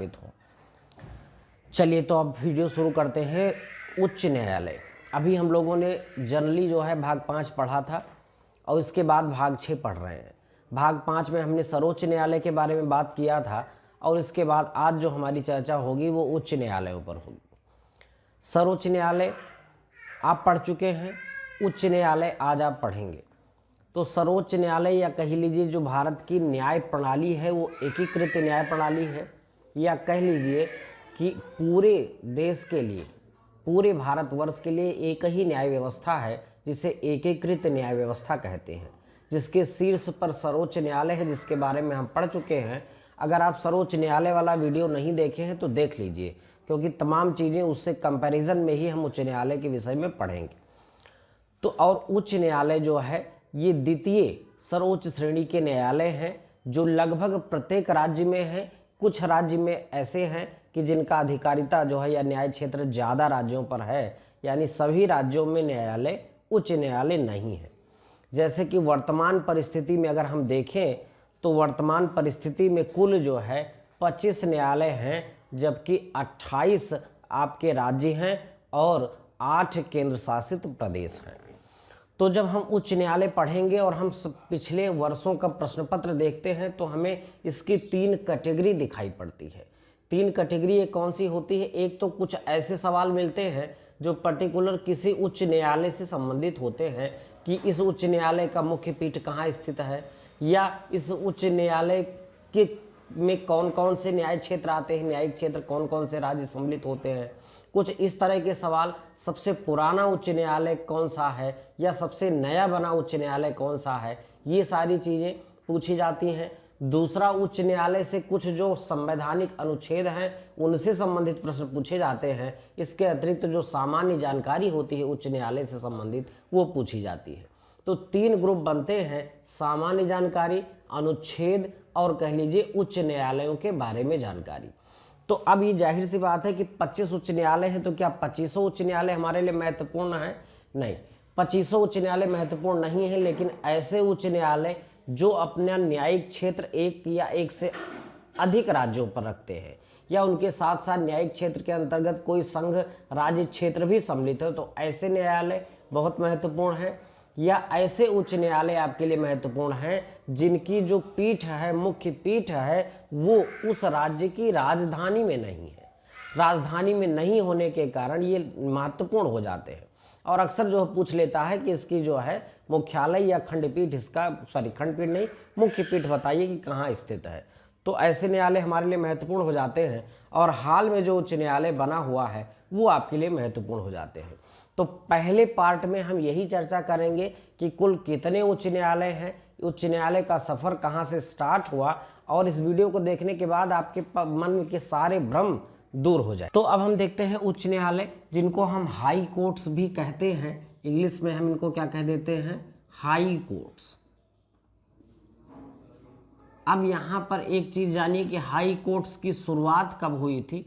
स्थापित हों। चलिए तो अब वीडियो शुरू करते हैं। उच्च न्यायालय, अभी हम लोगों ने जनरली जो है भाग 5 पढ़ा था और इसके बाद भाग 6 पढ़ रहे हैं। भाग 5 में हमने सर्वोच्च न्यायालय के बारे में बात किया था और इसके बाद आज जो हमारी चर्चा होगी वो उच्च न्यायालयों पर होगी। सर्वोच्च न्यायालय आप पढ़ चुके हैं, उच्च न्यायालय आज आप पढ़ेंगे। तो सर्वोच्च न्यायालय या कह लीजिए जो भारत की न्याय प्रणाली है वो एकीकृत न्याय प्रणाली है, या कह लीजिए कि पूरे देश के लिए, पूरे भारतवर्ष के लिए एक ही न्याय व्यवस्था है जिसे एकीकृत न्याय व्यवस्था कहते हैं, जिसके शीर्ष पर सर्वोच्च न्यायालय है, जिसके बारे में हम पढ़ चुके हैं। अगर आप सर्वोच्च न्यायालय वाला वीडियो नहीं देखे हैं तो देख लीजिए, क्योंकि तमाम चीज़ें उससे कंपैरिजन में ही हम उच्च न्यायालय के विषय में पढ़ेंगे। तो और उच्च न्यायालय जो है ये द्वितीय सर्वोच्च श्रेणी के न्यायालय हैं जो लगभग प्रत्येक राज्य में हैं। कुछ राज्य में ऐसे हैं कि जिनका अधिकारिता जो है या न्याय क्षेत्र ज़्यादा राज्यों पर है, यानी सभी राज्यों में न्यायालय उच्च न्यायालय नहीं है। जैसे कि वर्तमान परिस्थिति में अगर हम देखें तो वर्तमान परिस्थिति में कुल जो है 25 न्यायालय हैं, जबकि 28 आपके राज्य हैं और 8 केंद्र शासित प्रदेश हैं। तो जब हम उच्च न्यायालय पढ़ेंगे और हम पिछले वर्षों का प्रश्न पत्र देखते हैं तो हमें इसकी 3 कैटेगरी दिखाई पड़ती है। 3 कैटेगरी कौन सी होती है? एक तो कुछ ऐसे सवाल मिलते हैं जो पर्टिकुलर किसी उच्च न्यायालय से संबंधित होते हैं कि इस उच्च न्यायालय का मुख्य पीठ कहाँ स्थित है, या इस उच्च न्यायालय के में कौन कौन से न्याय क्षेत्र आते हैं, न्यायिक क्षेत्र कौन कौन से राज्य सम्मिलित होते हैं। कुछ इस तरह के सवाल, सबसे पुराना उच्च न्यायालय कौन सा है या सबसे नया बना उच्च न्यायालय कौन सा है, ये सारी चीज़ें पूछी जाती हैं। दूसरा, उच्च न्यायालय से कुछ जो संवैधानिक अनुच्छेद हैं उनसे संबंधित प्रश्न पूछे जाते हैं। इसके अतिरिक्त जो सामान्य जानकारी होती है उच्च न्यायालय से संबंधित वो पूछी जाती है। तो 3 ग्रुप बनते हैं, सामान्य जानकारी, अनुच्छेद और कह लीजिए उच्च न्यायालयों के बारे में जानकारी। तो अब ये जाहिर सी बात है कि 25 उच्च न्यायालय हैं, तो क्या 25 उच्च न्यायालय हमारे लिए महत्वपूर्ण है? नहीं, 25 उच्च न्यायालय महत्वपूर्ण नहीं है, लेकिन ऐसे उच्च न्यायालय जो अपना न्यायिक क्षेत्र एक या एक से अधिक राज्यों पर रखते हैं, या उनके साथ साथ न्यायिक क्षेत्र के अंतर्गत कोई संघ राज्य क्षेत्र भी सम्मिलित है, तो ऐसे न्यायालय बहुत महत्वपूर्ण है। या ऐसे उच्च न्यायालय आपके लिए महत्वपूर्ण हैं जिनकी जो पीठ है, मुख्य पीठ है, वो उस राज्य की राजधानी में नहीं है। राजधानी में नहीं होने के कारण ये महत्वपूर्ण हो जाते हैं। और अक्सर जो पूछ लेता है कि इसकी जो है मुख्यालय या खंडपीठ, इसका खंडपीठ नहीं, मुख्य पीठ बताइए कि कहाँ स्थित है। तो ऐसे न्यायालय हमारे लिए महत्वपूर्ण हो जाते हैं। और हाल में जो उच्च न्यायालय बना हुआ है वो आपके लिए महत्वपूर्ण हो जाते हैं। तो पहले पार्ट में हम यही चर्चा करेंगे कि कुल कितने उच्च न्यायालय हैं, उच्च न्यायालय का सफ़र कहाँ से स्टार्ट हुआ, और इस वीडियो को देखने के बाद आपके मन के सारे भ्रम दूर हो जाए। तो अब हम देखते हैं उच्च न्यायालय, जिनको हम हाई कोर्ट्स भी कहते हैं। इंग्लिश में हम इनको क्या कह देते हैं? High courts. अब यहाँ पर एक चीज़ जानिए कि हाई कोर्ट्स की शुरुआत कब हुई थी?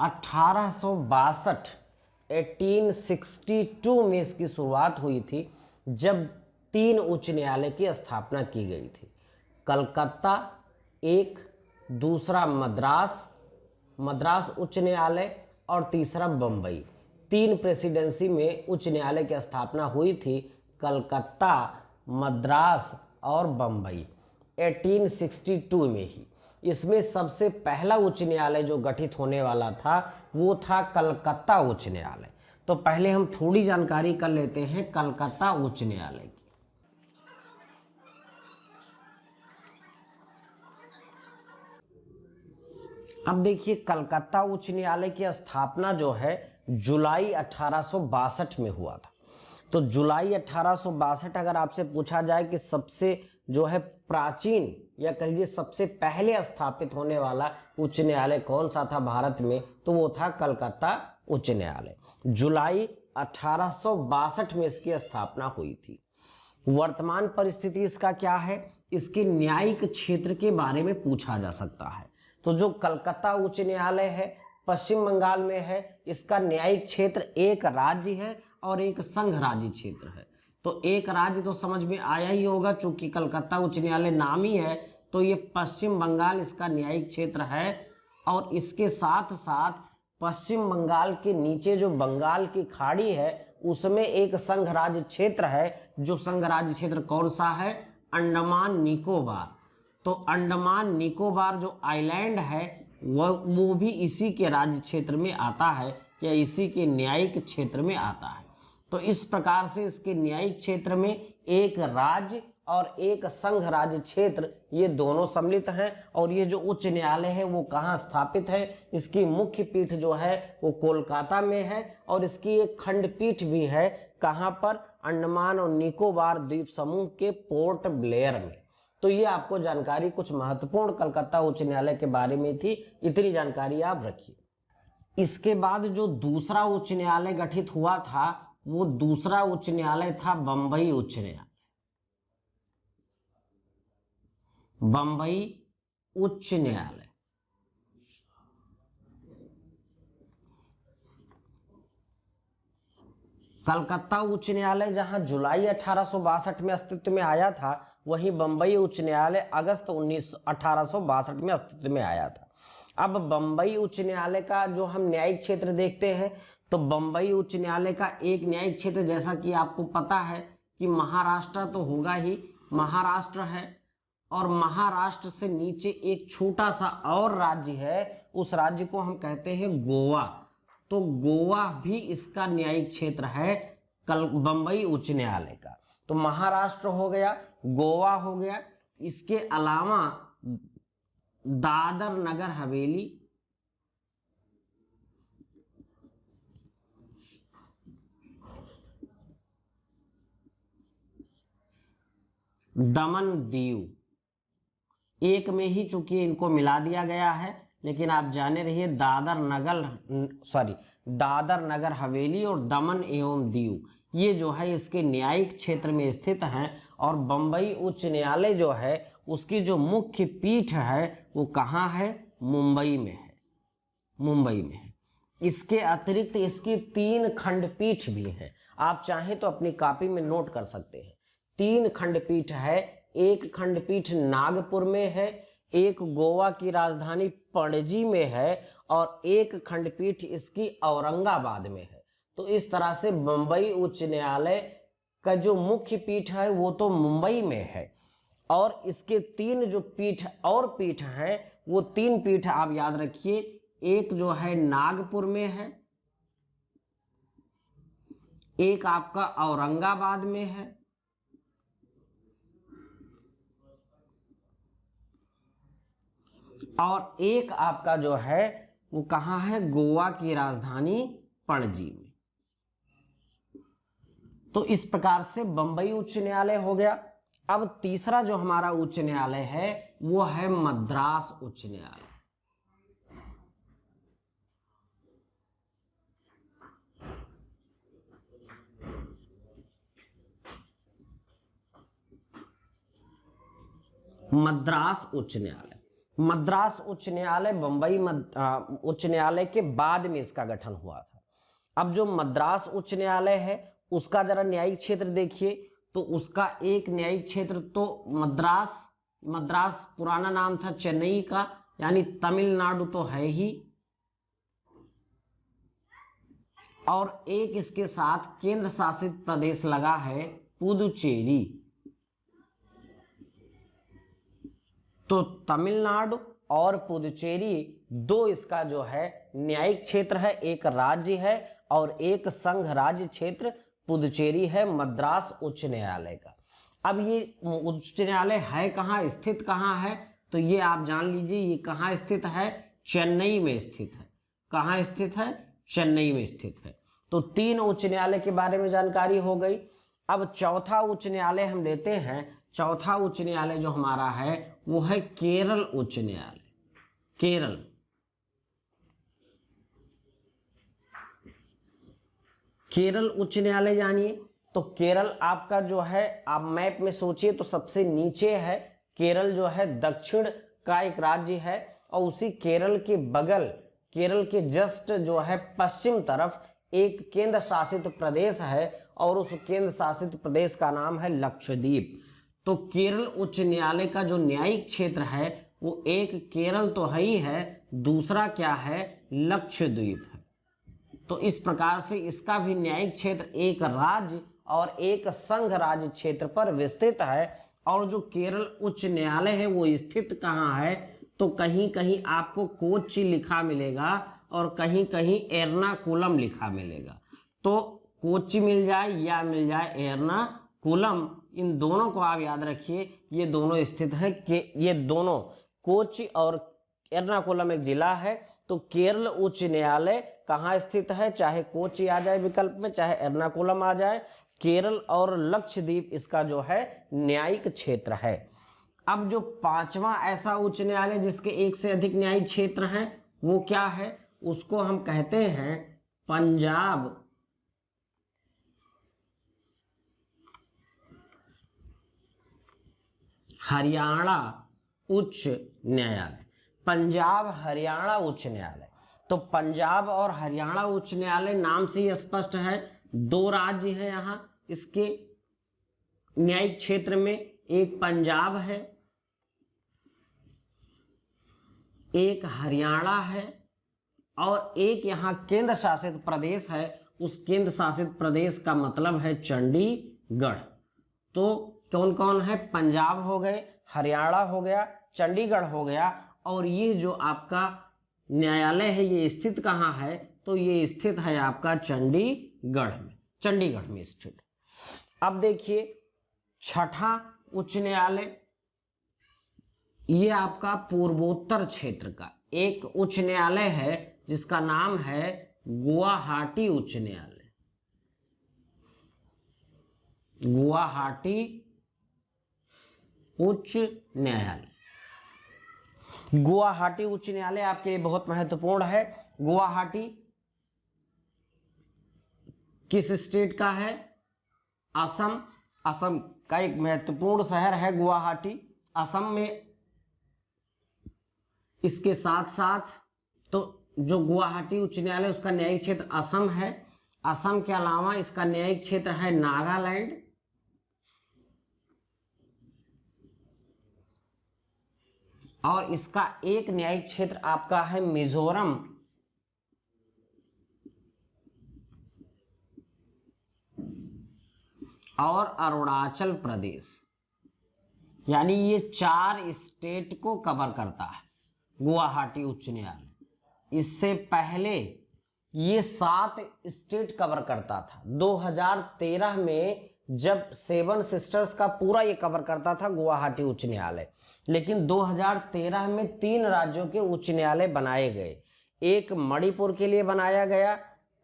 1862 में इसकी शुरुआत हुई थी, जब 3 उच्च न्यायालय की स्थापना की गई थी। कलकत्ता एक, दूसरा मद्रास उच्च न्यायालय और तीसरा बम्बई। 3 प्रेसिडेंसी में उच्च न्यायालय की स्थापना हुई थी, कलकत्ता, मद्रास और बम्बई, 1862 में ही। इसमें सबसे पहला उच्च न्यायालय जो गठित होने वाला था वो था कलकत्ता उच्च न्यायालय। तो पहले हम थोड़ी जानकारी कर लेते हैं कलकत्ता उच्च न्यायालय की। अब देखिए, कलकत्ता उच्च न्यायालय की स्थापना जो है जुलाई 1862 में हुआ था। तो जुलाई 1862, अगर आपसे पूछा जाए कि सबसे जो है प्राचीन या कह लीजिए सबसे पहले स्थापित होने वाला उच्च न्यायालय कौन सा था भारत में, तो वो था कलकत्ता उच्च न्यायालय। जुलाई 1862 में इसकी स्थापना हुई थी। वर्तमान परिस्थिति इसका क्या है? इसके न्यायिक क्षेत्र के बारे में पूछा जा सकता है। तो जो कलकत्ता उच्च न्यायालय है पश्चिम बंगाल में है, इसका न्यायिक क्षेत्र एक राज्य है और एक संघ राज्य क्षेत्र है। तो एक राज्य तो समझ में आया ही होगा, चूंकि कलकत्ता उच्च न्यायालय नाम ही है, तो ये पश्चिम बंगाल इसका न्यायिक क्षेत्र है और इसके साथ साथ पश्चिम बंगाल के नीचे जो बंगाल की खाड़ी है उसमें एक संघ राज्य क्षेत्र है। जो संघ राज्य क्षेत्र कौन सा है? अंडमान निकोबार। तो अंडमान निकोबार जो आइलैंड है वो भी इसी के राज्य क्षेत्र में आता है या इसी के न्यायिक क्षेत्र में आता है। तो इस प्रकार से इसके न्यायिक क्षेत्र में एक राज्य और एक संघ राज्य क्षेत्र ये दोनों सम्मिलित हैं। और ये जो उच्च न्यायालय है वो कहाँ स्थापित है? इसकी मुख्य पीठ जो है वो कोलकाता में है और इसकी एक खंडपीठ भी है। कहाँ पर? अंडमान और निकोबार द्वीप समूह के पोर्ट ब्लेयर में। तो ये आपको जानकारी कुछ महत्वपूर्ण कलकत्ता उच्च न्यायालय के बारे में थी, इतनी जानकारी आप रखिए। इसके बाद जो दूसरा उच्च न्यायालय गठित हुआ था वो दूसरा उच्च न्यायालय था बंबई उच्च न्यायालय। बंबई उच्च न्यायालय कलकत्ता उच्च न्यायालय जहां जुलाई 1862 में अस्तित्व में आया था, वहीं बंबई उच्च न्यायालय अगस्त 1862 में अस्तित्व में आया था। अब बंबई उच्च न्यायालय का जो हम न्यायिक क्षेत्र देखते हैं तो बंबई उच्च न्यायालय का एक न्यायिक क्षेत्र, जैसा कि आपको पता है कि महाराष्ट्र तो होगा ही, महाराष्ट्र है और महाराष्ट्र से नीचे एक छोटा सा और राज्य है, उस राज्य को हम कहते हैं गोवा। तो गोवा भी इसका न्यायिक क्षेत्र है बंबई उच्च न्यायालय का। तो महाराष्ट्र हो गया, गोवा हो गया, इसके अलावा दादर नगर हवेली, दमन दीव, एक में ही चूंकि इनको मिला दिया गया है, लेकिन आप जाने रहिए दादर नगर हवेली और दमन एवं दीव ये जो है इसके न्यायिक क्षेत्र में स्थित हैं। और बंबई उच्च न्यायालय जो है उसकी जो मुख्य पीठ है वो कहाँ है? मुंबई में है, मुंबई में है। इसके अतिरिक्त इसकी 3 खंडपीठ भी है, आप चाहें तो अपनी कॉपी में नोट कर सकते हैं। 3 खंडपीठ है, एक खंडपीठ नागपुर में है, एक गोवा की राजधानी पणजी में है और एक खंडपीठ इसकी औरंगाबाद में है। तो इस तरह से बंबई उच्च न्यायालय का जो मुख्य पीठ है वो तो मुंबई में है और इसके 3 जो पीठ हैं वो 3 पीठ आप याद रखिए, एक जो है नागपुर में है, एक आपका औरंगाबाद में है और एक आपका जो है वो कहाँ है? गोवा की राजधानी पणजी में। तो इस प्रकार से बंबई उच्च न्यायालय हो गया। अब तीसरा जो हमारा उच्च न्यायालय है वो है मद्रास उच्च न्यायालय। मद्रास उच्च न्यायालय, मद्रास उच्च न्यायालय बंबई उच्च न्यायालय के बाद में इसका गठन हुआ था। अब जो मद्रास उच्च न्यायालय है उसका जरा न्यायिक क्षेत्र देखिए, तो उसका एक न्यायिक क्षेत्र तो मद्रास पुराना नाम था चेन्नई का, यानी तमिलनाडु तो है ही, और एक इसके साथ केंद्र शासित प्रदेश लगा है पुदुचेरी। तो तमिलनाडु और पुदुचेरी 2 इसका जो है न्यायिक क्षेत्र है, एक राज्य है और एक संघ राज्य क्षेत्र पुदुचेरी है मद्रास उच्च न्यायालय का। अब ये उच्च न्यायालय है कहाँ, स्थित कहाँ है? तो ये आप जान लीजिए, ये कहाँ स्थित है? चेन्नई में स्थित है। कहाँ स्थित है? चेन्नई में स्थित है। तो 3 उच्च न्यायालय के बारे में जानकारी हो गई। अब चौथा उच्च न्यायालय हम लेते हैं। चौथा उच्च न्यायालय जो हमारा है वो है केरल उच्च न्यायालय। केरल उच्च न्यायालय जानिए। तो केरल आपका जो है, आप मैप में सोचिए तो सबसे नीचे है। केरल जो है दक्षिण का एक राज्य है और उसी केरल के बगल, केरल के जस्ट जो है पश्चिम तरफ एक केंद्र शासित प्रदेश है और उस केंद्र शासित प्रदेश का नाम है लक्षद्वीप। तो केरल उच्च न्यायालय का जो न्यायिक क्षेत्र है वो एक केरल तो है ही है, दूसरा क्या है, लक्षद्वीप है। तो इस प्रकार से इसका भी न्यायिक क्षेत्र एक राज्य और एक संघ राज्य क्षेत्र पर विस्तृत है। और जो केरल उच्च न्यायालय है वो स्थित कहाँ है, तो कहीं कहीं आपको कोच्चि लिखा मिलेगा और कहीं कहीं एर्नाकुलम लिखा मिलेगा। तो कोच्चि मिल जाए या मिल जाए एर्नाकुलम, इन दोनों को आप याद रखिए, ये दोनों स्थित है कि ये दोनों कोच्चि और एर्नाकुलम एक जिला है। तो केरल उच्च न्यायालय कहाँ स्थित है, चाहे कोच्चि आ जाए विकल्प में, चाहे एर्नाकुलम आ जाए, केरल और लक्षद्वीप इसका जो है न्यायिक क्षेत्र है। अब जो पांचवा ऐसा उच्च न्यायालय जिसके एक से अधिक न्यायिक क्षेत्र हैं वो क्या है, उसको हम कहते हैं पंजाब हरियाणा उच्च न्यायालय। पंजाब हरियाणा उच्च न्यायालय। तो पंजाब और हरियाणा उच्च न्यायालय नाम से ही स्पष्ट है, दो राज्य हैं यहां इसके न्यायिक क्षेत्र में, एक पंजाब है एक हरियाणा है और एक यहां केंद्र शासित प्रदेश है। उस केंद्र शासित प्रदेश का मतलब है चंडीगढ़। तो कौन कौन है, पंजाब हो गए, हरियाणा हो गया, चंडीगढ़ हो गया। और ये जो आपका न्यायालय है ये स्थित कहाँ है, तो ये स्थित है आपका चंडीगढ़ में, चंडीगढ़ में स्थित। अब देखिए छठा उच्च न्यायालय, ये आपका पूर्वोत्तर क्षेत्र का एक उच्च न्यायालय है जिसका नाम है गुवाहाटी उच्च न्यायालय। गुवाहाटी उच्च न्यायालय। गुवाहाटी उच्च न्यायालय आपके लिए बहुत महत्वपूर्ण है। गुवाहाटी किस स्टेट का है, असम। असम का एक महत्वपूर्ण शहर है गुवाहाटी। असम में इसके साथ साथ तो जो गुवाहाटी उच्च न्यायालय उसका न्यायिक क्षेत्र असम है। असम के अलावा इसका न्यायिक क्षेत्र है नागालैंड, और इसका एक न्यायिक क्षेत्र आपका है मिजोरम और अरुणाचल प्रदेश। यानी ये 4 स्टेट को कवर करता है गुवाहाटी उच्च न्यायालय। इससे पहले ये 7 स्टेट कवर करता था। 2013 में जब 7 सिस्टर्स का पूरा ये कवर करता था गुवाहाटी उच्च न्यायालय, लेकिन 2013 में 3 राज्यों के उच्च न्यायालय बनाए गए। एक मणिपुर के लिए बनाया गया,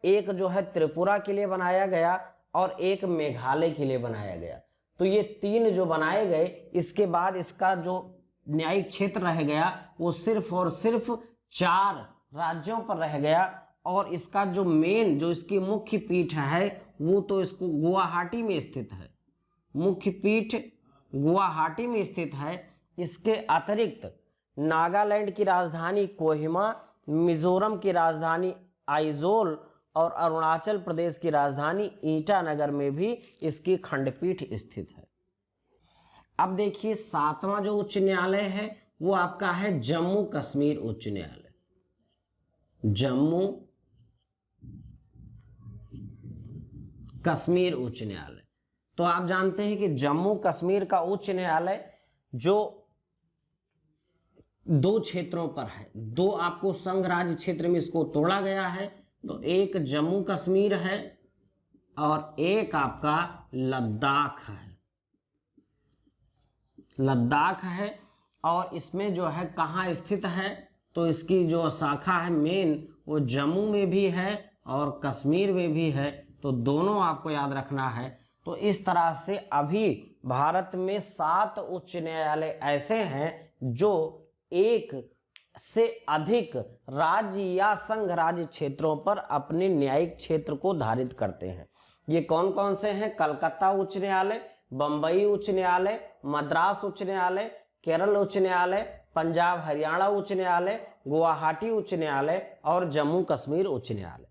एक जो है त्रिपुरा के लिए बनाया गया और एक मेघालय के लिए बनाया गया। तो ये 3 जो बनाए गए, इसके बाद इसका जो न्यायिक क्षेत्र रह गया वो सिर्फ और सिर्फ 4 राज्यों पर रह गया। और इसका जो मेन जो इसकी मुख्य पीठ है वो तो इसको गुवाहाटी में स्थित है, मुख्य पीठ गुवाहाटी में स्थित है। इसके अतिरिक्त नागालैंड की राजधानी कोहिमा, मिजोरम की राजधानी आइजोल और अरुणाचल प्रदेश की राजधानी ईटानगर में भी इसकी खंडपीठ स्थित है। अब देखिए 7वां जो उच्च न्यायालय है वो आपका है जम्मू कश्मीर उच्च न्यायालय। जम्मू कश्मीर उच्च न्यायालय। तो आप जानते हैं कि जम्मू कश्मीर का उच्च न्यायालय जो 2 क्षेत्रों पर है, 2 आपको संघ राज्य क्षेत्र में इसको तोड़ा गया है। तो एक जम्मू कश्मीर है और एक आपका लद्दाख है। लद्दाख है और इसमें जो है कहाँ स्थित है, तो इसकी जो शाखा है मेन वो जम्मू में भी है और कश्मीर में भी है। तो दोनों आपको याद रखना है। तो इस तरह से अभी भारत में 7 उच्च न्यायालय ऐसे हैं जो एक से अधिक राज्य या संघ राज्य क्षेत्रों पर अपने न्यायिक क्षेत्र को धारित करते हैं। ये कौन कौन से हैं, कलकत्ता उच्च न्यायालय, बंबई उच्च न्यायालय, मद्रास उच्च न्यायालय, केरल उच्च न्यायालय, पंजाब हरियाणा उच्च न्यायालय, गुवाहाटी उच्च न्यायालय और जम्मू कश्मीर उच्च न्यायालय।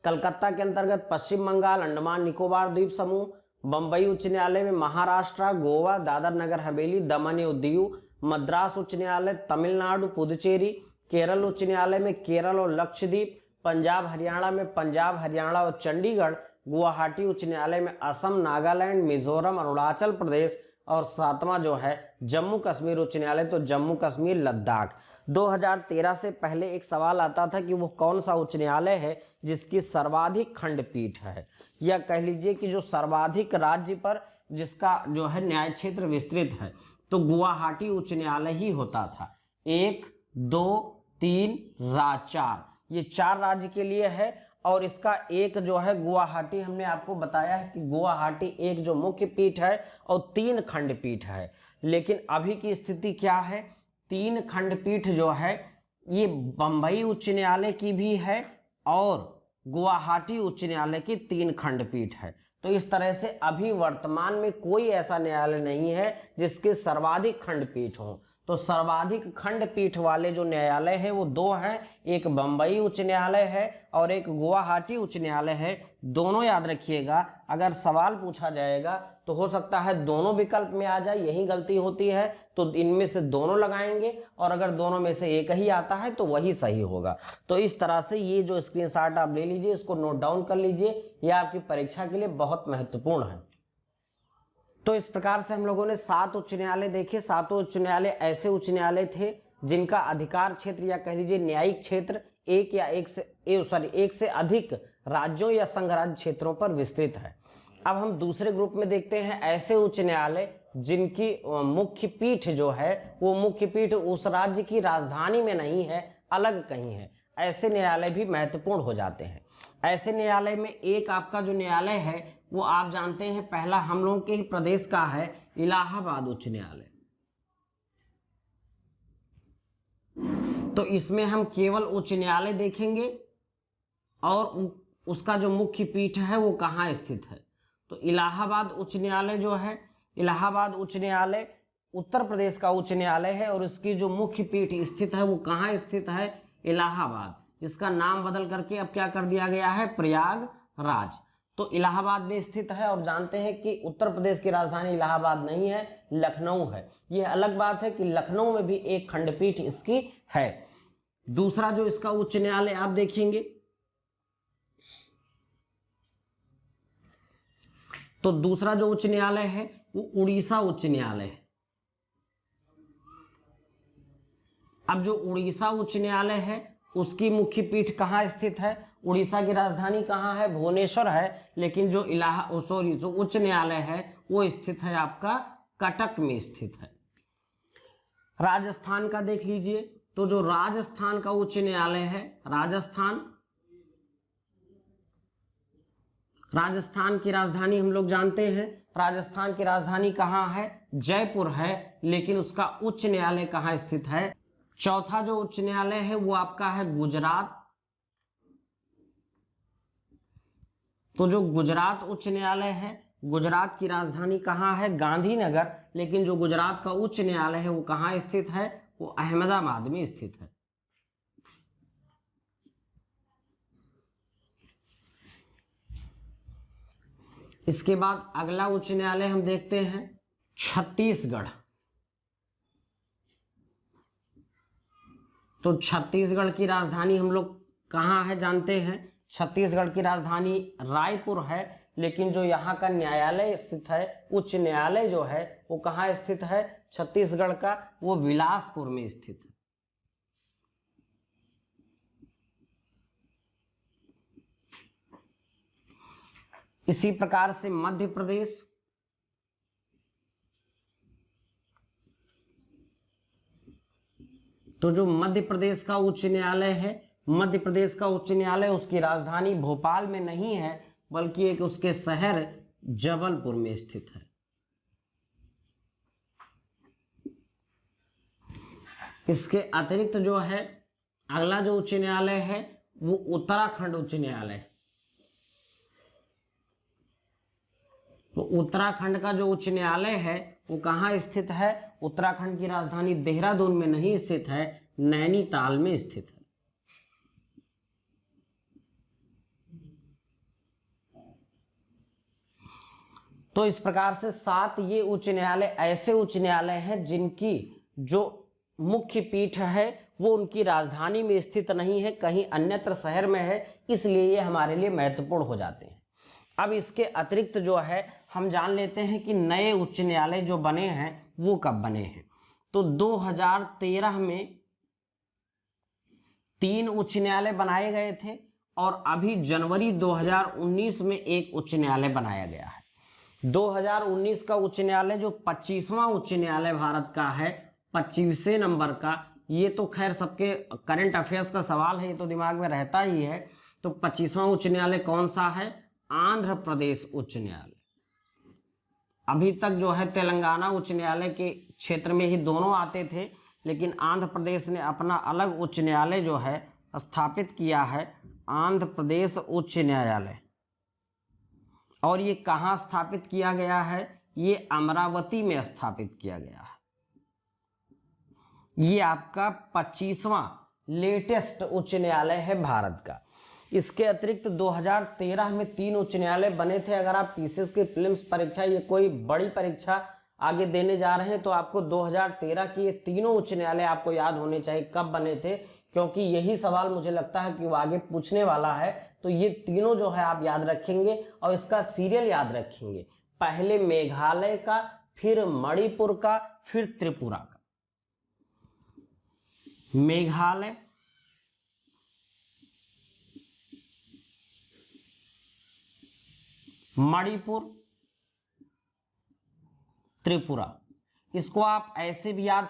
कलकत्ता के अंतर्गत पश्चिम बंगाल, अंडमान निकोबार द्वीप समूह। बंबई उच्च न्यायालय में महाराष्ट्र, गोवा, दादर नगर हवेली, दमन और दीव। मद्रास उच्च न्यायालय तमिलनाडु, पुदुचेरी। केरल उच्च न्यायालय में केरल और लक्षद्वीप, पंजाब हरियाणा में पंजाब हरियाणा और चंडीगढ़, गुवाहाटी उच्च न्यायालय में असम, नागालैंड, मिजोरम, अरुणाचल प्रदेश, और सातवां जो है जम्मू कश्मीर उच्च न्यायालय, तो जम्मू कश्मीर लद्दाख। 2013 से पहले एक सवाल आता था कि वो कौन सा उच्च न्यायालय है जिसकी सर्वाधिक खंडपीठ है, या कह लीजिए कि जो सर्वाधिक राज्य पर जिसका जो है न्याय क्षेत्र विस्तृत है, तो गुवाहाटी उच्च न्यायालय ही होता था। 1, 2, 3 4, ये 4 राज्य के लिए है। और इसका एक जो है गुवाहाटी, हमने आपको बताया है कि गुवाहाटी एक जो मुख्य पीठ है और 3 खंडपीठ है। लेकिन अभी की स्थिति क्या है, 3 खंडपीठ जो है ये बंबई उच्च न्यायालय की भी है और गुवाहाटी उच्च न्यायालय की 3 खंडपीठ है। तो इस तरह से अभी वर्तमान में कोई ऐसा न्यायालय नहीं है जिसके सर्वाधिक खंडपीठ हो। तो सर्वाधिक खंडपीठ वाले जो न्यायालय है वो 2 हैं, एक बंबई उच्च न्यायालय है और एक गुवाहाटी उच्च न्यायालय है। दोनों याद रखिएगा, अगर सवाल पूछा जाएगा तो हो सकता है दोनों विकल्प में आ जाए, यही गलती होती है, तो इनमें से दोनों लगाएंगे, और अगर दोनों में से एक ही आता है तो वही सही होगा। तो इस तरह से ये जो स्क्रीनशॉट आप ले लीजिए, इसको नोट डाउन कर लीजिए, यह आपकी परीक्षा के लिए बहुत महत्वपूर्ण है। तो इस प्रकार से हम लोगों ने 7 उच्च न्यायालय देखे। 7 उच्च न्यायालय ऐसे उच्च न्यायालय थे जिनका अधिकार क्षेत्र या कह लीजिए न्यायिक क्षेत्र एक से अधिक राज्यों या संघ राज्य क्षेत्रों पर विस्तृत है। अब हम दूसरे ग्रुप में देखते हैं ऐसे उच्च न्यायालय जिनकी मुख्य पीठ जो है वो मुख्य पीठ उस राज्य की राजधानी में नहीं है, अलग कहीं है। ऐसे न्यायालय भी महत्वपूर्ण हो जाते हैं। ऐसे न्यायालय में एक आपका जो न्यायालय है वो आप जानते हैं, पहला हम लोगों के ही प्रदेश का है इलाहाबाद उच्च न्यायालय। तो इसमें हम केवल उच्च न्यायालय देखेंगे और उसका जो मुख्य पीठ है वो कहाँ स्थित है। तो इलाहाबाद उच्च न्यायालय जो है, इलाहाबाद उच्च न्यायालय उत्तर प्रदेश का उच्च न्यायालय है और इसकी जो मुख्य पीठ स्थित है वो कहाँ स्थित है, इलाहाबाद, जिसका नाम बदल करके अब क्या कर दिया गया है, प्रयागराज। तो इलाहाबाद में स्थित है और जानते हैं कि उत्तर प्रदेश की राजधानी इलाहाबाद नहीं है, लखनऊ है। यह अलग बात है कि लखनऊ में भी एक खंडपीठ इसकी है। दूसरा जो इसका उच्च न्यायालय आप देखेंगे तो दूसरा जो उच्च न्यायालय है वो उड़ीसा उच्च न्यायालय है। अब जो उड़ीसा उच्च न्यायालय है उसकी मुख्य पीठ कहाँ स्थित है, उड़ीसा की राजधानी कहाँ है, भुवनेश्वर है, लेकिन जो जो उच्च न्यायालय है वो स्थित है आपका कटक में स्थित है। राजस्थान का देख लीजिए, तो जो राजस्थान का उच्च न्यायालय है, राजस्थान की राजधानी हम लोग जानते हैं, राजस्थान की राजधानी कहाँ है, जयपुर है, लेकिन उसका उच्च न्यायालय कहाँ स्थित है। चौथा जो उच्च न्यायालय है वो आपका है गुजरात। तो जो गुजरात उच्च न्यायालय है, गुजरात की राजधानी कहाँ है, गांधीनगर, लेकिन जो गुजरात का उच्च न्यायालय है वो कहाँ स्थित है, वो अहमदाबाद में स्थित है। इसके बाद अगला उच्च न्यायालय हम देखते हैं छत्तीसगढ़। तो छत्तीसगढ़ की राजधानी हम लोग कहाँ है जानते हैं, छत्तीसगढ़ की राजधानी रायपुर है, लेकिन जो यहाँ का न्यायालय स्थित है, उच्च न्यायालय जो है वो कहाँ स्थित है छत्तीसगढ़ का, वो बिलासपुर में स्थित है। इसी प्रकार से मध्य प्रदेश, तो जो मध्य प्रदेश का उच्च न्यायालय है, मध्य प्रदेश का उच्च न्यायालय उसकी राजधानी भोपाल में नहीं है बल्कि एक उसके शहर जबलपुर में स्थित है। इसके अतिरिक्त जो है अगला जो उच्च न्यायालय है वो उत्तराखंड उच्च न्यायालय है। तो उत्तराखंड का जो उच्च न्यायालय है वो कहाँ स्थित है, उत्तराखंड की राजधानी देहरादून में नहीं स्थित है, नैनीताल में स्थित है। तो इस प्रकार से 7 ये उच्च न्यायालय ऐसे उच्च न्यायालय हैं जिनकी जो मुख्य पीठ है वो उनकी राजधानी में स्थित नहीं है, कहीं अन्यत्र शहर में है, इसलिए ये हमारे लिए महत्वपूर्ण हो जाते हैं। अब इसके अतिरिक्त जो है हम जान लेते हैं कि नए उच्च न्यायालय जो बने हैं वो कब बने हैं। तो 2013 में 3 उच्च न्यायालय बनाए गए थे और अभी जनवरी 2019 में एक उच्च न्यायालय बनाया गया है। 2019 का उच्च न्यायालय जो 25वां उच्च न्यायालय भारत का है, 25वें नंबर का, ये तो खैर सबके करंट अफेयर्स का सवाल है, ये तो दिमाग में रहता ही है। तो 25वां उच्च न्यायालय कौन सा है? आंध्र प्रदेश उच्च न्यायालय। अभी तक जो है तेलंगाना उच्च न्यायालय के क्षेत्र में ही दोनों आते थे, लेकिन आंध्र प्रदेश ने अपना अलग उच्च न्यायालय जो है स्थापित किया है, आंध्र प्रदेश उच्च न्यायालय। और ये कहाँ स्थापित किया गया है? ये अमरावती में स्थापित किया गया है। ये आपका 25वां लेटेस्ट उच्च न्यायालय है भारत का। इसके अतिरिक्त 2013 में 3 उच्च न्यायालय बने थे। अगर आप टीसीएस की प्रीलिम्स परीक्षा, ये कोई बड़ी परीक्षा आगे देने जा रहे हैं, तो आपको 2013 की ये तीनों उच्च न्यायालय आपको याद होने चाहिए कब बने थे, क्योंकि यही सवाल मुझे लगता है कि वो आगे पूछने वाला है। तो ये तीनों जो है आप याद रखेंगे और इसका सीरियल याद रखेंगे, पहले मेघालय का, फिर मणिपुर का, फिर त्रिपुरा का। मेघालय, मणिपुर, त्रिपुरा। इसको आप ऐसे भी याद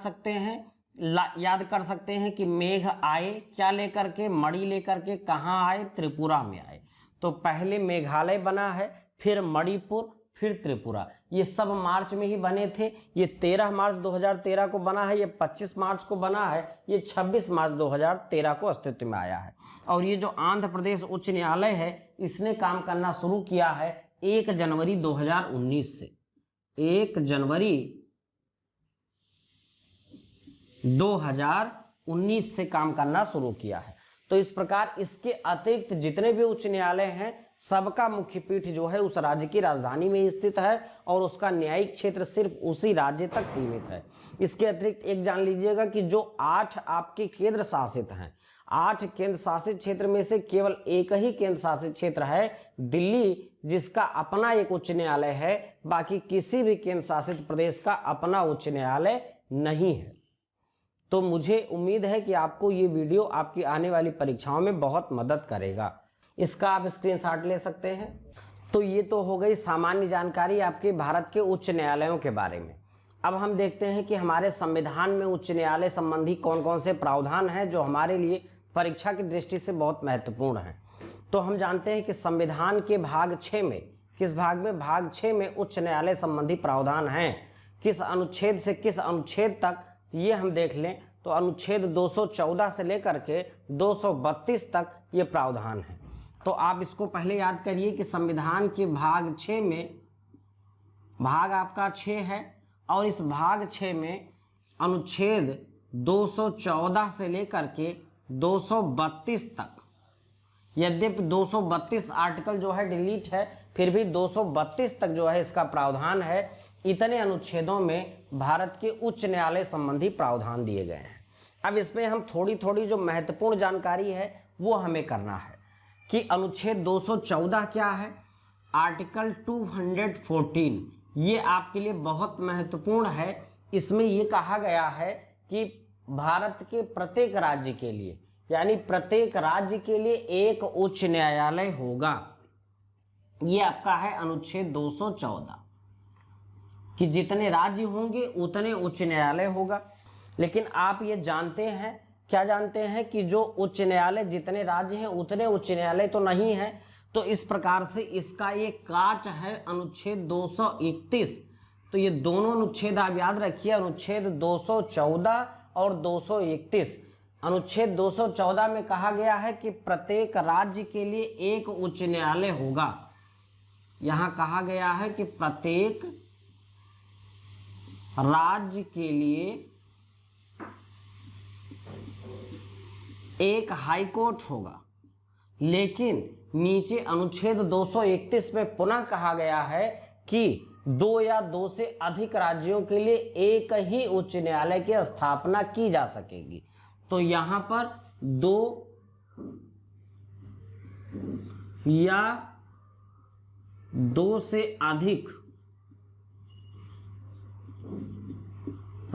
कर सकते हैं कि मेघ आए क्या लेकर के? मणि लेकर के। कहाँ आए? त्रिपुरा में आए। तो पहले मेघालय बना है, फिर मणिपुर, फिर त्रिपुरा। ये सब मार्च में ही बने थे। ये 13 मार्च 2013 को बना है, ये 25 मार्च को बना है, ये 26 मार्च 2013 को अस्तित्व में आया है। और ये जो आंध्र प्रदेश उच्च न्यायालय है, इसने काम करना शुरू किया है 1 जनवरी 2019 से। 1 जनवरी 2019 से काम करना शुरू किया है। तो इस प्रकार इसके अतिरिक्त जितने भी उच्च न्यायालय हैं, सबका मुख्य पीठ जो है उस राज्य की राजधानी में स्थित है और उसका न्यायिक क्षेत्र सिर्फ उसी राज्य तक सीमित है। इसके अतिरिक्त एक जान लीजिएगा कि जो 8 आपके केंद्र शासित हैं, 8 केंद्र शासित क्षेत्र में से केवल एक ही केंद्र शासित क्षेत्र है दिल्ली, जिसका अपना एक उच्च न्यायालय है। बाकी किसी भी केंद्र शासित प्रदेश का अपना उच्च न्यायालय नहीं है। तो मुझे उम्मीद है कि आपको ये वीडियो आपकी आने वाली परीक्षाओं में बहुत मदद करेगा। इसका आप स्क्रीनशॉट ले सकते हैं। तो ये तो हो गई सामान्य जानकारी आपके भारत के उच्च न्यायालयों के बारे में। अब हम देखते हैं कि हमारे संविधान में उच्च न्यायालय संबंधी कौन कौन से प्रावधान हैं जो हमारे लिए परीक्षा की दृष्टि से बहुत महत्वपूर्ण हैं। तो हम जानते हैं कि संविधान के भाग 6 में, किस भाग में? भाग 6 में उच्च न्यायालय संबंधी प्रावधान हैं। किस अनुच्छेद से किस अनुच्छेद तक, ये हम देख लें तो अनुच्छेद 214 से लेकर के 232 तक ये प्रावधान है। तो आप इसको पहले याद करिए कि संविधान के भाग 6 में, भाग आपका 6 है और इस भाग 6 में अनुच्छेद 214 से लेकर के 232 तक, यद्यपि 232 आर्टिकल जो है डिलीट है, फिर भी 232 तक जो है इसका प्रावधान है। इतने अनुच्छेदों में भारत के उच्च न्यायालय संबंधी प्रावधान दिए गए हैं। अब इसमें हम थोड़ी थोड़ी जो महत्वपूर्ण जानकारी है वो हमें करना है कि अनुच्छेद 214 क्या है, आर्टिकल 214, ये आपके लिए बहुत महत्वपूर्ण है। इसमें ये कहा गया है कि भारत के प्रत्येक राज्य के लिए, यानी प्रत्येक राज्य के लिए एक उच्च न्यायालय होगा। ये आपका है अनुच्छेद 214 कि जितने राज्य होंगे उतने उच्च न्यायालय होगा। लेकिन आप ये जानते हैं, क्या जानते हैं कि जो उच्च न्यायालय जितने राज्य हैं उतने उच्च न्यायालय तो नहीं है। तो इस प्रकार से इसका ये काट है अनुच्छेद 231। तो ये दोनों अनुच्छेद आप याद रखिए, अनुच्छेद 214 और 231। अनुच्छेद 214 में कहा गया है कि प्रत्येक राज्य के लिए एक उच्च न्यायालय होगा। यहां कहा गया है कि प्रत्येक राज्य के लिए एक हाई कोर्ट होगा। लेकिन नीचे अनुच्छेद 231 में पुनः कहा गया है कि 2 या 2 से अधिक राज्यों के लिए एक ही उच्च न्यायालय की स्थापना की जा सकेगी। तो यहां पर 2 या 2 से अधिक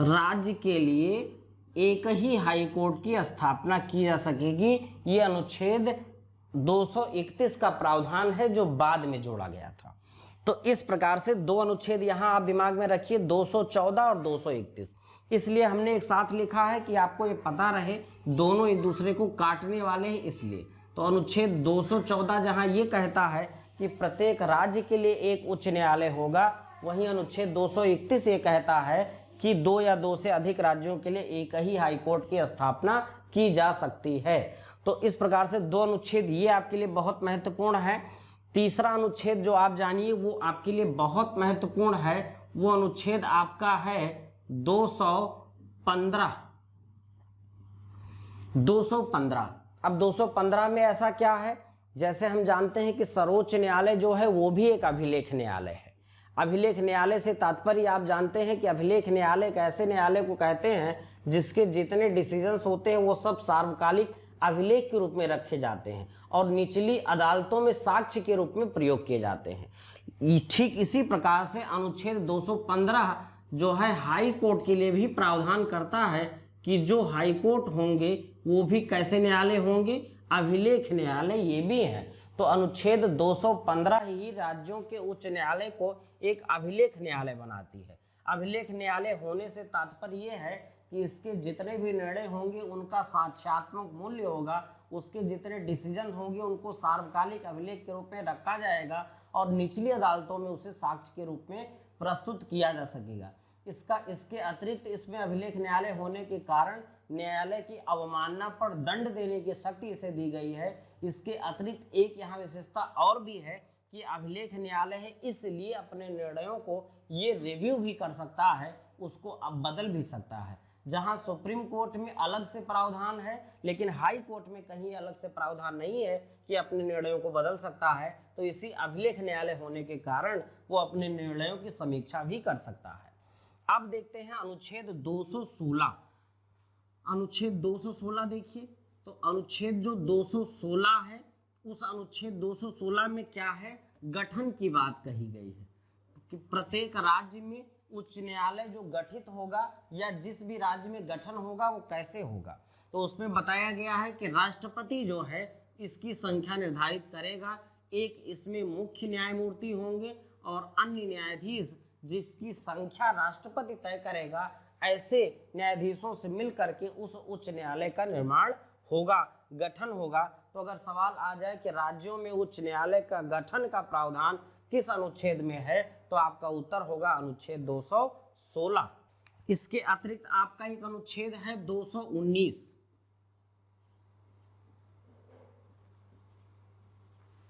राज्य के लिए एक ही हाई कोर्ट की स्थापना की जा सकेगी। ये अनुच्छेद 231 का प्रावधान है जो बाद में जोड़ा गया था। तो इस प्रकार से 2 अनुच्छेद यहां आप दिमाग में रखिए, 214 और 231। इसलिए हमने एक साथ लिखा है कि आपको ये पता रहे, दोनों एक दूसरे को काटने वाले हैं इसलिए। तो अनुच्छेद 214 जहां ये कहता है कि प्रत्येक राज्य के लिए एक उच्च न्यायालय होगा, वहीं अनुच्छेद 231 ये कहता है कि 2 या 2 से अधिक राज्यों के लिए एक ही हाई कोर्ट की स्थापना की जा सकती है। तो इस प्रकार से 2 अनुच्छेद ये आपके लिए बहुत महत्वपूर्ण है। तीसरा अनुच्छेद जो आप जानिए वो आपके लिए बहुत महत्वपूर्ण है, वो अनुच्छेद आपका है 215। 215। अब 215 में ऐसा क्या है, जैसे हम जानते हैं कि सर्वोच्च न्यायालय जो है वो भी एक अभिलेख न्यायालय है। अभिलेख न्यायालय से तात्पर्य आप जानते हैं कि अभिलेख न्यायालय एक ऐसे न्यायालय को कहते हैं जिसके जितने डिसीजंस होते हैं वो सब सार्वकालिक अभिलेख के रूप में रखे जाते हैं और निचली अदालतों में साक्ष्य के रूप में प्रयोग किए जाते हैं। ठीक इसी प्रकार से अनुच्छेद 215 जो है हाई कोर्ट के लिए भी प्रावधान करता है कि जो हाई कोर्ट होंगे वो भी कैसे न्यायालय होंगे, अभिलेख न्यायालय ये भी है। तो अनुच्छेद 215 ही राज्यों के उच्च न्यायालय को एक अभिलेख न्यायालय बनाती है। अभिलेख न्यायालय होने से तात्पर्य यह है कि इसके जितने भी निर्णय होंगे उनका साक्ष्यात्मक मूल्य होगा, उसके जितने डिसीजन होंगे उनको सार्वकालिक अभिलेख के रूप में रखा जाएगा और निचली अदालतों में उसे साक्ष्य के रूप में प्रस्तुत किया जा सकेगा। इसके अतिरिक्त इसमें अभिलेख न्यायालय होने के कारण न्यायालय की अवमानना पर दंड देने की शक्ति इसे दी गई है। इसके अतिरिक्त एक यहाँ विशेषता और भी है कि अभिलेख न्यायालय है इसलिए अपने निर्णयों को ये रिव्यू भी कर सकता है, उसको अब बदल भी सकता है। जहां सुप्रीम कोर्ट में अलग से प्रावधान है लेकिन हाई कोर्ट में कहीं अलग से प्रावधान नहीं है कि अपने निर्णयों को बदल सकता है, तो इसी अभिलेख न्यायालय होने के कारण वो अपने निर्णयों की समीक्षा भी कर सकता है। अब देखते हैं अनुच्छेद 216। अनुच्छेद 216 देखिए, तो अनुच्छेद जो 216 है उस अनुच्छेद 216 में क्या है, गठन की बात कही गई है कि प्रत्येक राज्य में उच्च न्यायालय जो गठित होगा या जिस भी राज्य में गठन होगा वो कैसे होगा। तो उसमें बताया गया है कि राष्ट्रपति जो है इसकी संख्या निर्धारित करेगा, एक इसमें मुख्य न्यायमूर्ति होंगे और अन्य न्यायाधीश जिसकी संख्या राष्ट्रपति तय करेगा। ऐसे न्यायाधीशों से मिल करके उस उच्च न्यायालय का निर्माण होगा, गठन होगा। तो अगर सवाल आ जाए कि राज्यों में उच्च न्यायालय का गठन का प्रावधान किस अनुच्छेद में है, तो आपका उत्तर होगा अनुच्छेद 216। इसके अतिरिक्त आपका एक अनुच्छेद है 219।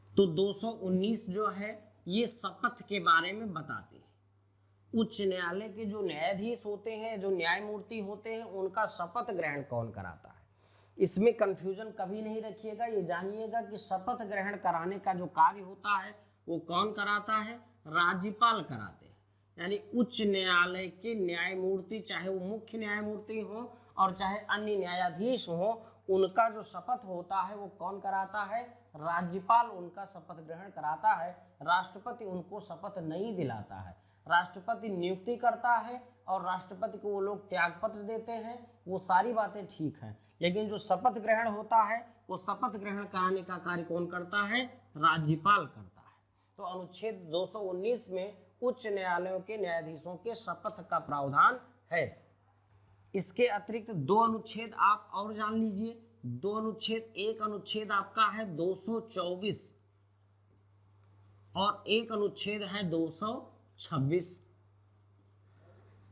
तो 219 जो है ये शपथ के बारे में बताते हैं। उच्च न्यायालय के जो न्यायाधीश होते हैं, जो न्यायमूर्ति होते हैं, उनका शपथ ग्रहण कौन कराता है। इसमें कंफ्यूजन कभी नहीं रखिएगा, ये जानिएगा कि शपथ ग्रहण कराने का जो कार्य होता है वो कौन कराता है, राज्यपाल कराते हैं। यानी उच्च न्यायालय के न्यायमूर्ति, चाहे वो मुख्य न्यायमूर्ति हो और चाहे अन्य न्यायाधीश हो, उनका जो शपथ होता है वो कौन कराता है, राज्यपाल उनका शपथ ग्रहण कराता है। राष्ट्रपति उनको शपथ नहीं दिलाता है। राष्ट्रपति नियुक्ति करता है और राष्ट्रपति को वो लोग त्याग पत्र देते हैं, वो सारी बातें ठीक हैं, लेकिन जो शपथ ग्रहण होता है वो शपथ ग्रहण कराने का कार्य कौन करता है, राज्यपाल करता है। तो अनुच्छेद 219 में उच्च न्यायालयों के न्यायाधीशों के शपथ का प्रावधान है। इसके अतिरिक्त 2 अनुच्छेद आप और जान लीजिए। 2 अनुच्छेद, एक अनुच्छेद आपका है 224 और एक अनुच्छेद है 226।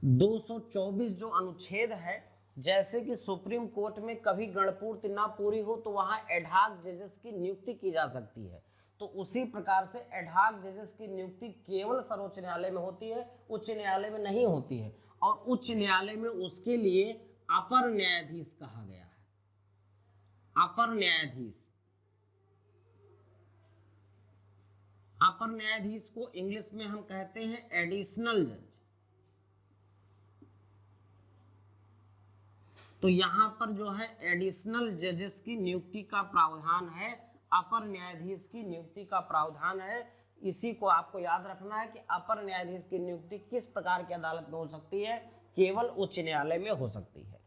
224 जो अनुच्छेद है, जैसे कि सुप्रीम कोर्ट में कभी गणपूर्ति ना पूरी हो तो वहां एडहॉक जजेस की नियुक्ति की जा सकती है, तो उसी प्रकार से एडहॉक जजेस की नियुक्ति केवल सर्वोच्च न्यायालय में होती है, उच्च न्यायालय में नहीं होती है। और उच्च न्यायालय में उसके लिए अपर न्यायाधीश कहा गया है। अपर न्यायाधीश, अपर न्यायाधीश को इंग्लिश में हम कहते हैं एडिशनल जज। तो यहाँ पर जो है एडिशनल जजेस की नियुक्ति का प्रावधान है, अपर न्यायाधीश की नियुक्ति का प्रावधान है। इसी को आपको याद रखना है कि अपर न्यायाधीश की नियुक्ति किस प्रकार की अदालत में हो सकती है, केवल उच्च न्यायालय में हो सकती है।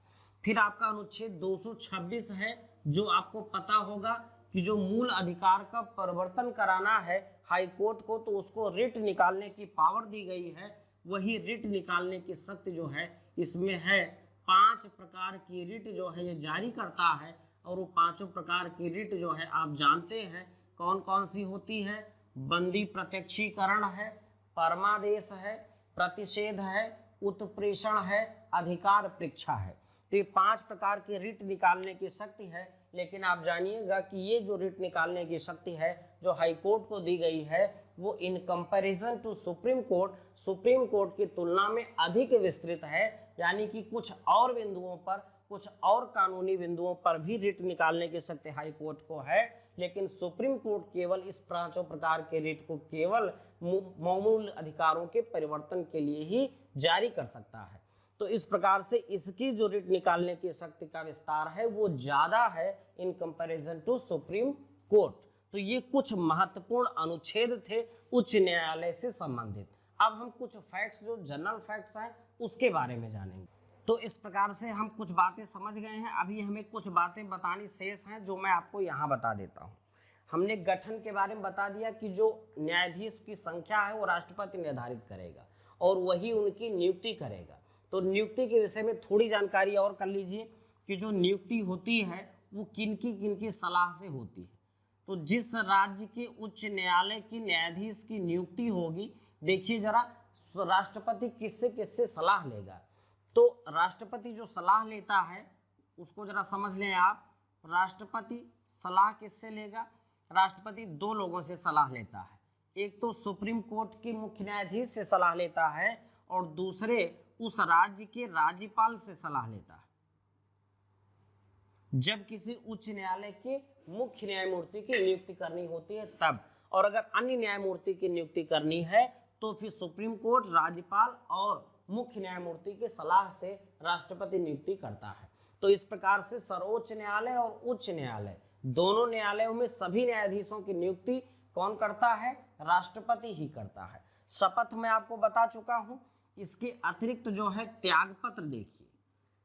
फिर आपका अनुच्छेद 226 है, जो आपको पता होगा कि जो मूल अधिकार का परिवर्तन कराना है हाई कोर्ट को, तो उसको रिट निकालने की पावर दी गई है। वही रिट निकालने की शक्ति जो है इसमें है। 5 प्रकार की रिट जो है ये जारी करता है, और वो 5 प्रकार की रिट जो है आप जानते हैं कौन कौन सी होती है। बंदी प्रत्यक्षीकरण है, परमादेश है, प्रतिषेध है, उत्प्रेषण है, अधिकार परीक्षा है। तो ये 5 प्रकार की रिट निकालने की शक्ति है। लेकिन आप जानिएगा कि ये जो रिट निकालने की शक्ति है जो हाई कोर्ट को दी गई है, वो in comparison to Supreme Court की तुलना में अधिक विस्तृत है। यानी कि कुछ और बिंदुओं पर, कुछ और कानूनी बिंदुओं पर भी रिट निकालने की शक्ति हाई कोर्ट को है, लेकिन सुप्रीम कोर्ट केवल इस 5 प्रकार के रिट को केवल मूल अधिकारों के परिवर्तन के लिए ही जारी कर सकता है। तो इस प्रकार से इसकी जो रिट निकालने की शक्ति का विस्तार है वो ज्यादा है in comparison to Supreme Court. तो ये कुछ महत्वपूर्ण अनुच्छेद थे उच्च न्यायालय से संबंधित। अब हम कुछ फैक्ट्स, जो जनरल फैक्ट्स हैं, उसके बारे में जानेंगे। तो इस प्रकार से हम कुछ बातें समझ गए हैं। अभी हमें कुछ बातें बतानी शेष हैं, जो मैं आपको यहाँ बता देता हूँ। हमने गठन के बारे में बता दिया कि जो न्यायाधीश की संख्या है वो राष्ट्रपति निर्धारित करेगा और वही उनकी नियुक्ति करेगा। तो नियुक्ति के विषय में थोड़ी जानकारी और कर लीजिए कि जो नियुक्ति होती है वो किनकी सलाह से होती है। तो जिस राज्य के उच्च न्यायालय की न्यायाधीश की नियुक्ति होगी, देखिए जरा राष्ट्रपति किससे किससे सलाह लेगा। तो राष्ट्रपति जो सलाह लेता है उसको जरा समझ लें आप। राष्ट्रपति सलाह किससे लेगा? राष्ट्रपति 2 लोगों से सलाह लेता है। एक तो सुप्रीम कोर्ट के मुख्य न्यायाधीश से सलाह लेता है और दूसरे उस राज्य के राज्यपाल से सलाह लेता है, जब किसी उच्च न्यायालय के मुख्य न्यायमूर्ति की नियुक्ति करनी होती है तब। और अगर अन्य न्यायमूर्ति की नियुक्ति करनी है तो फिर सुप्रीम कोर्ट, राज्यपाल और मुख्य न्यायमूर्ति की सलाह से राष्ट्रपति नियुक्ति करता है। तो इस प्रकार से सर्वोच्च न्यायालय और उच्च न्यायालय दोनों न्यायालयों में सभी न्यायाधीशों की नियुक्ति कौन करता है? राष्ट्रपति ही करता है। शपथ मैं आपको बता चुका हूं। इसके अतिरिक्त जो है त्यागपत्र देखिए।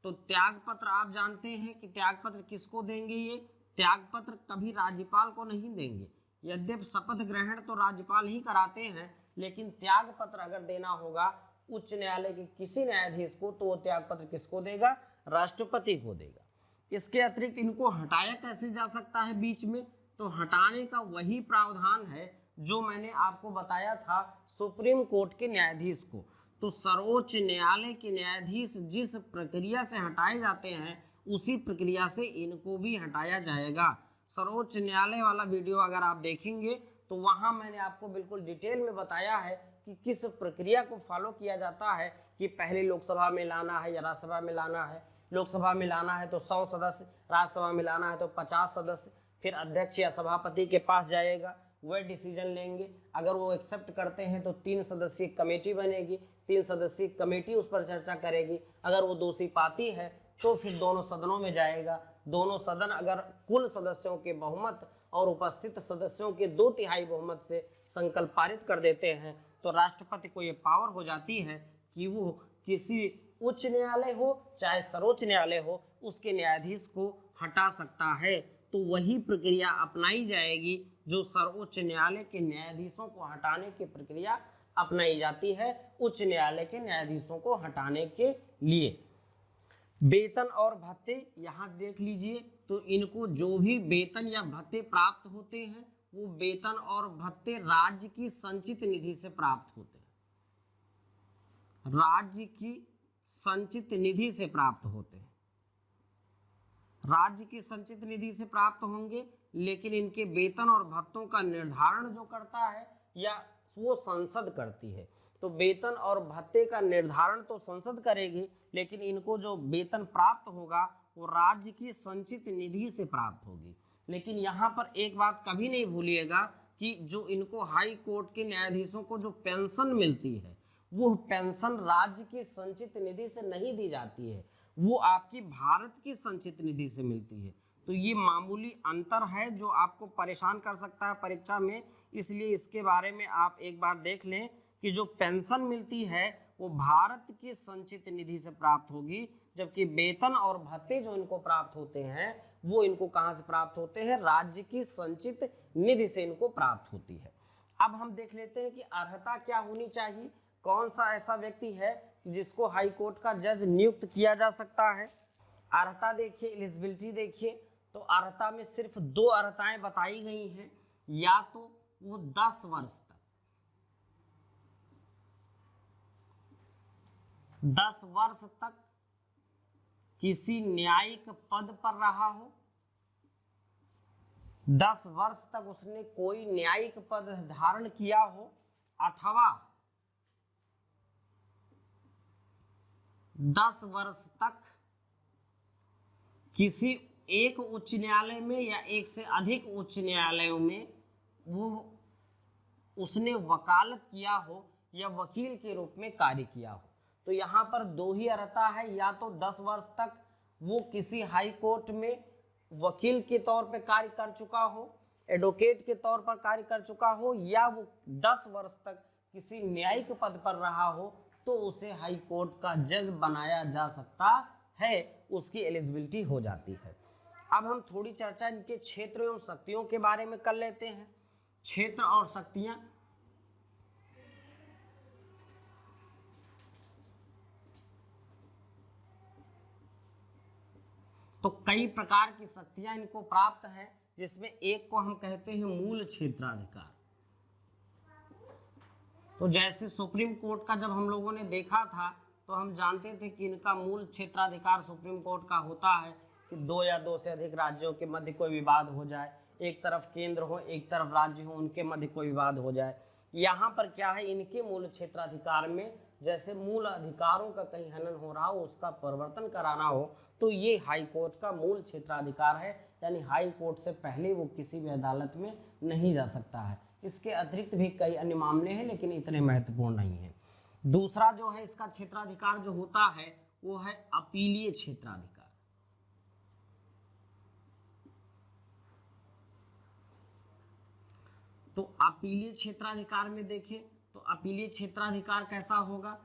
तो त्यागपत्र आप जानते हैं कि त्यागपत्र किसको देंगे? ये त्यागपत्र कभी राज्यपाल को नहीं देंगे। यद्यपि शपथ ग्रहण तो राज्यपाल ही कराते हैं, लेकिन त्यागपत्र अगर देना होगा उच्च न्यायालय के किसी न्यायाधीश को तो वो त्यागपत्र किसको देगा? राष्ट्रपति को देगा। इसके अतिरिक्त इनको हटाया कैसे जा सकता है बीच में? तो हटाने का वही प्रावधान है जो मैंने आपको बताया था सुप्रीम कोर्ट के न्यायाधीश को। तो सर्वोच्च न्यायालय के न्यायाधीश जिस प्रक्रिया से हटाए जाते हैं उसी प्रक्रिया से इनको भी हटाया जाएगा। सर्वोच्च न्यायालय वाला वीडियो अगर आप देखेंगे तो वहां मैंने आपको बिल्कुल डिटेल में बताया है कि किस प्रक्रिया को फॉलो किया जाता है कि पहले लोकसभा में लाना है या राज्यसभा में लाना है। लोकसभा में लाना है तो 100 सदस्य, राज्यसभा में लाना है तो 50 सदस्य। फिर अध्यक्ष या सभापति के पास जाएगा, वह डिसीजन लेंगे। अगर वो एक्सेप्ट करते हैं तो 3 सदस्यीय कमेटी बनेगी, 3 सदस्यीय कमेटी उस पर चर्चा करेगी। अगर वो दोषी पाती है तो फिर दोनों सदनों में जाएगा। दोनों सदन अगर कुल सदस्यों के बहुमत और उपस्थित सदस्यों के 2/3 बहुमत से संकल्प पारित कर देते हैं तो राष्ट्रपति को ये पावर हो जाती है कि वो किसी उच्च न्यायालय हो चाहे सर्वोच्च न्यायालय हो उसके न्यायाधीश को हटा सकता है। तो वही प्रक्रिया अपनाई जाएगी जो सर्वोच्च न्यायालय के न्यायाधीशों को हटाने की प्रक्रिया अपनाई जाती है उच्च न्यायालय के न्यायाधीशों को हटाने के लिए। वेतन और भत्ते यहाँ देख लीजिए। तो इनको जो भी वेतन या भत्ते प्राप्त होते हैं वो वेतन और भत्ते राज्य की संचित निधि से प्राप्त होते हैं। राज्य की संचित निधि से प्राप्त होते हैं। राज्य की संचित निधि से प्राप्त होंगे, लेकिन इनके वेतन और भत्तों का निर्धारण जो करता है या वो संसद करती है। तो वेतन और भत्ते का निर्धारण तो संसद करेगी, लेकिन इनको जो वेतन प्राप्त होगा वो राज्य की संचित निधि से प्राप्त होगी। लेकिन यहाँ पर एक बात कभी नहीं भूलिएगा कि जो इनको हाई कोर्ट के न्यायाधीशों को जो पेंशन मिलती है वो पेंशन राज्य की संचित निधि से नहीं दी जाती है, वो आपकी भारत की संचित निधि से मिलती है। तो ये मामूली अंतर है जो आपको परेशान कर सकता है परीक्षा में, इसलिए इसके बारे में आप एक बार देख लें कि जो पेंशन मिलती है वो भारत की संचित निधि से प्राप्त होगी, जबकि वेतन और भत्ते जो इनको प्राप्त होते हैं वो इनको कहाँ से प्राप्त होते हैं, राज्य की संचित निधि से इनको प्राप्त होती है। अब हम देख लेते हैं कि अर्हता क्या होनी चाहिए, कौन सा ऐसा व्यक्ति है जिसको हाई कोर्ट का जज नियुक्त किया जा सकता है। अर्हता देखिए, एलिजिबिलिटी देखिए, तो अर्हता में सिर्फ 2 अर्हताएं बताई गई हैं, या तो वो 10 वर्ष तक 10 वर्ष तक किसी न्यायिक पद पर रहा हो, 10 वर्ष तक उसने कोई न्यायिक पद धारण किया हो, अथवा 10 वर्ष तक किसी एक उच्च न्यायालय में या एक से अधिक उच्च न्यायालयों में वो उसने वकालत किया हो या वकील के रूप में कार्य किया हो। तो यहाँ पर 2 ही अर्हता है, या तो 10 वर्ष तक वो किसी हाई कोर्ट में वकील के तौर पर कार्य कर चुका हो, एडवोकेट के तौर पर कार्य कर चुका हो, या वो 10 वर्ष तक किसी न्यायिक पद पर रहा हो, तो उसे हाई कोर्ट का जज बनाया जा सकता है, उसकी एलिजिबिलिटी हो जाती है। अब हम थोड़ी चर्चा इनके क्षेत्र एवं शक्तियों के बारे में कर लेते हैं। क्षेत्र और शक्तियां, तो कई प्रकार की शक्तियां इनको प्राप्त है, जिसमें एक को हम कहते हैं मूल क्षेत्राधिकार। तो जैसे सुप्रीम कोर्ट का जब हम लोगों ने देखा था तो हम जानते थे कि इनका मूल क्षेत्राधिकार सुप्रीम कोर्ट का होता है कि 2 या 2 से अधिक राज्यों के मध्य कोई विवाद हो जाए, एक तरफ केंद्र हो एक तरफ राज्य हो, उनके मध्य कोई विवाद हो जाए। यहाँ पर क्या है, इनके मूल क्षेत्राधिकार में जैसे मूल अधिकारों का कहीं हनन हो रहा हो, उसका परिवर्तन कराना हो, तो ये हाई कोर्ट का मूल क्षेत्राधिकार है, यानी हाई कोर्ट से पहले वो किसी भी अदालत में नहीं जा सकता है। इसके अतिरिक्त भी कई अन्य मामले हैं, लेकिन इतने महत्वपूर्ण नहीं है। दूसरा जो है इसका क्षेत्राधिकार जो होता है वो है अपीलीय क्षेत्राधिकार। तो अपीलीय क्षेत्राधिकार में देखें तो अपीलीय क्षेत्राधिकार कैसा होगा,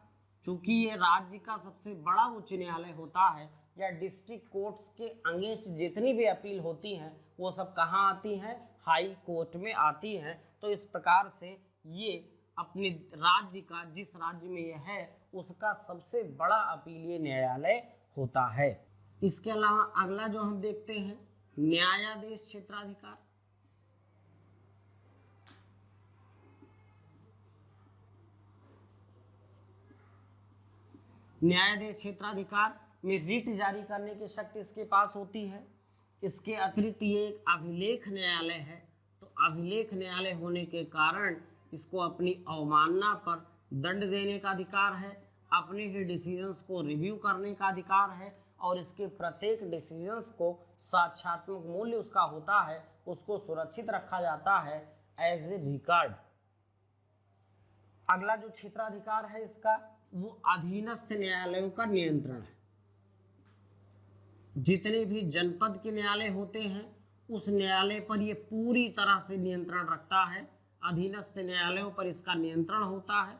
चूंकि ये राज्य का सबसे बड़ा उच्च न्यायालय होता है या डिस्ट्रिक्ट कोर्ट्स के अगेंस्ट जितनी भी अपील होती हैं वो सब कहाँ आती हैं, हाई कोर्ट में आती हैं। तो इस प्रकार से ये अपने राज्य का, जिस राज्य में यह है उसका सबसे बड़ा अपीलीय न्यायालय होता है। इसके अलावा अगला जो हम देखते हैं न्यायाधीश क्षेत्राधिकार। न्यायाधीश क्षेत्राधिकार में रिट जारी करने की शक्ति इसके पास होती है। इसके अतिरिक्त ये एक अभिलेख न्यायालय है, तो अभिलेख न्यायालय होने के कारण इसको अपनी अवमानना पर दंड देने का अधिकार है, अपने ही डिसीजंस को रिव्यू करने का अधिकार है, और इसके प्रत्येक डिसीजंस को साक्ष्यात्मक मूल्य उसका होता है, उसको सुरक्षित रखा जाता है एज ए रिकॉर्ड। अगला जो क्षेत्राधिकार है इसका वो अधीनस्थ न्यायालयों का नियंत्रण है। जितने भी जनपद के न्यायालय होते हैं उस न्यायालय पर ये पूरी तरह से नियंत्रण रखता है, अधीनस्थ न्यायालयों पर इसका नियंत्रण होता है।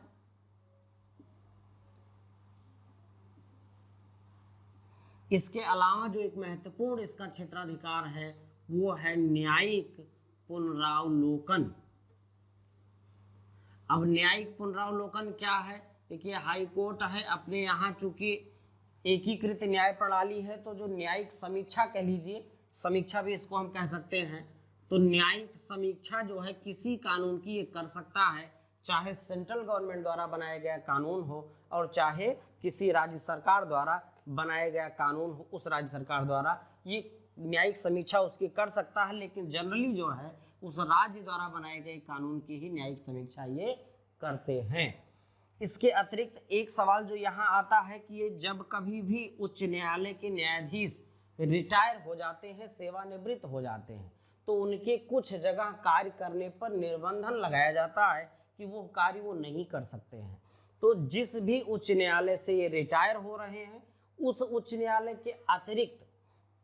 इसके अलावा जो एक महत्वपूर्ण इसका क्षेत्राधिकार है वो है न्यायिक पुनरावलोकन। अब न्यायिक पुनरावलोकन क्या है, देखिए हाई कोर्ट है अपने यहाँ, चूंकि एकीकृत न्याय प्रणाली है, तो जो न्यायिक समीक्षा कह लीजिए, समीक्षा भी इसको हम कह सकते हैं, तो न्यायिक समीक्षा जो है किसी कानून की ये कर सकता है, चाहे सेंट्रल गवर्नमेंट द्वारा बनाया गया कानून हो और चाहे किसी राज्य सरकार द्वारा बनाया गया कानून हो, उस राज्य सरकार द्वारा ये न्यायिक समीक्षा उसकी कर सकता है, लेकिन जनरली जो है उस राज्य द्वारा बनाए गए कानून की ही न्यायिक समीक्षा ये करते हैं। इसके अतिरिक्त एक सवाल जो यहाँ आता है कि ये जब कभी भी उच्च न्यायालय के न्यायाधीश रिटायर हो जाते हैं, सेवानिवृत्त हो जाते हैं, तो उनके कुछ जगह कार्य करने पर निर्बंधन लगाया जाता है कि वो कार्य वो नहीं कर सकते हैं। तो जिस भी उच्च न्यायालय से ये रिटायर हो रहे हैं उस उच्च न्यायालय के अतिरिक्त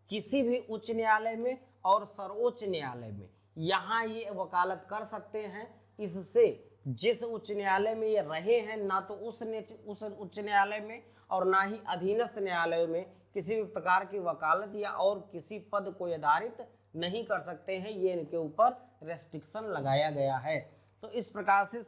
किसी भी उच्च न्यायालय में और सर्वोच्च न्यायालय में यहाँ ये वकालत कर सकते हैं। इससे जिस उच्च न्यायालय में ये रहे हैं, ना तो उस उच्च न्यायालय में और ना ही अधीनस्थ न्यायालय में किसी भी प्रकार की वकालत या और किसी पद को आधारित नहीं कर सकते हैं। ये इनके ऊपर रेस्ट्रिक्शन लगाया गया है। तो इस प्रकार से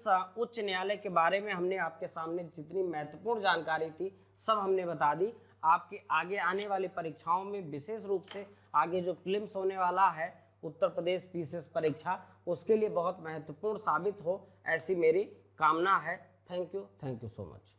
उच्च न्यायालय के बारे में हमने आपके सामने जितनी महत्वपूर्ण जानकारी थी सब हमने बता दी। आपके आगे आने वाली परीक्षाओं में विशेष रूप से आगे जो प्रीलिम्स होने वाला है उत्तर प्रदेश पीसीएस परीक्षा, उसके लिए बहुत महत्वपूर्ण साबित हो, ऐसी मेरी कामना है। Thank you so much.